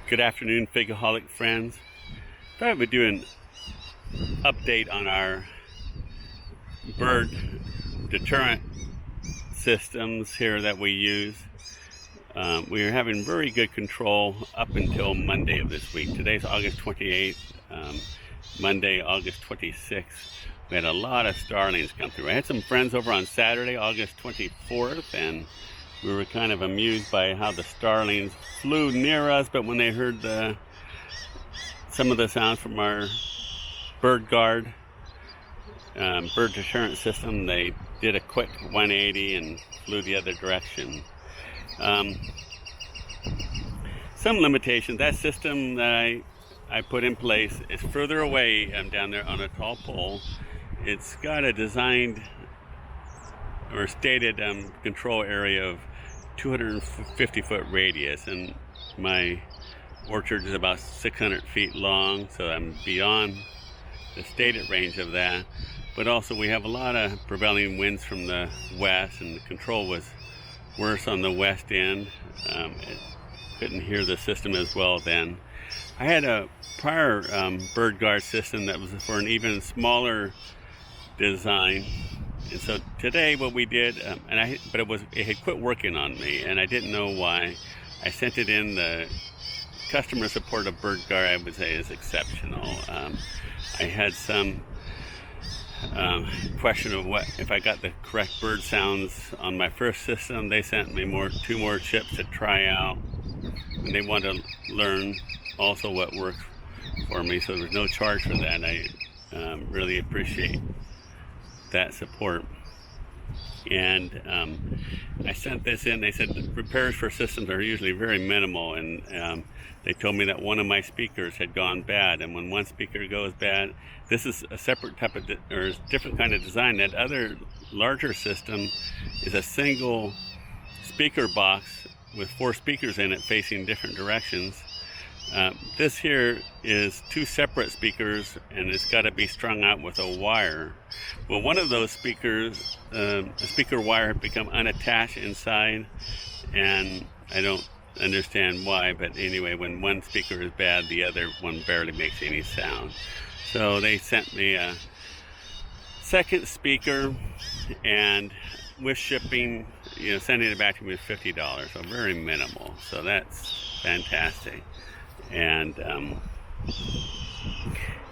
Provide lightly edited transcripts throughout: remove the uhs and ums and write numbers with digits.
Good afternoon, Figaholic friends. Thought I would do an update on our bird deterrent systems here that we use. We are having very good control up until Monday of this week. Today's August 28th, Monday, August 26th. We had a lot of starlings come through. I had some friends over on Saturday, August 24th, and we were kind of amused by how the starlings flew near us, but when they heard some of the sounds from our Bird Gard bird deterrent system, they did a quick 180 and flew the other direction. Some limitations. That system that I put in place is further away down there on a tall pole. It's got a designed or stated control area of 250 foot radius, and my orchard is about 600 feet long, so I'm beyond the stated range of that. But also we have a lot of prevailing winds from the west, and the control was worse on the west end. It couldn't hear the system as well then. I had a prior Bird Gard system that was for an even smaller design, and so today what we did, but it had quit working on me, and I didn't know why. I sent it in. The customer support of Bird Gard, I would say, is exceptional. I had some question of what if I got the correct bird sounds on my first system. They sent me two more chips to try out, and they want to learn also what works for me, so there's no charge for that. I really appreciate that support. And I sent this in. They said the repairs for systems are usually very minimal, and they told me that one of my speakers had gone bad, and when one speaker goes bad, this is a separate type of or different kind of design. That other larger system is a single speaker box with 4 speakers in it facing different directions. This here is 2 separate speakers, and it's got to be strung out with a wire. Well, one of those speakers, a speaker wire, had become unattached inside, and I don't understand why, but anyway, when one speaker is bad, the other one barely makes any sound. So they sent me a second speaker, and with shipping, sending it back to me was $50, so very minimal. So that's fantastic. And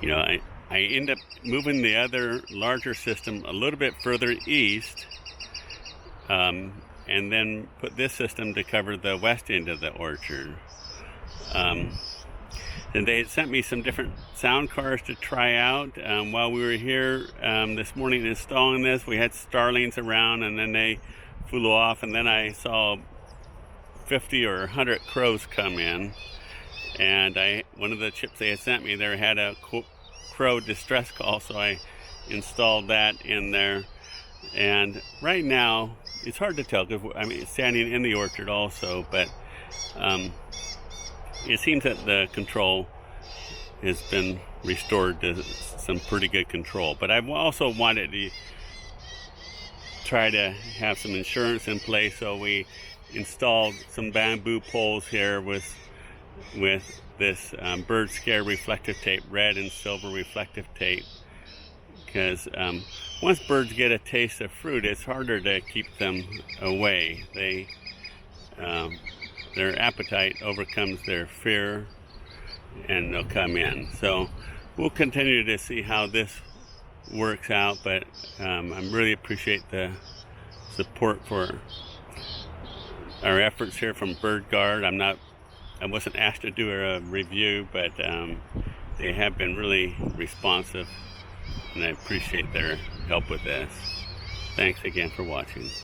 I end up moving the other larger system a little bit further east, and then put this system to cover the west end of the orchard. And they had sent me some different sound cars to try out. While we were here this morning installing this, we had starlings around, and then they flew off, and then I saw 50 or 100 crows come in. And one of the chips they had sent me there had a crow distress call, so I installed that in there. And right now, it's hard to tell because it's standing in the orchard also, but it seems that the control has been restored to some pretty good control. But I also wanted to try to have some insurance in place, so we installed some bamboo poles here with this bird scare reflective tape, red and silver reflective tape, because once birds get a taste of fruit, it's harder to keep them away. Their appetite overcomes their fear, and they'll come in. So we'll continue to see how this works out, but I really appreciate the support for our efforts here from Bird Gard. I wasn't asked to do a review, but they have been really responsive, and I appreciate their help with this. Thanks again for watching.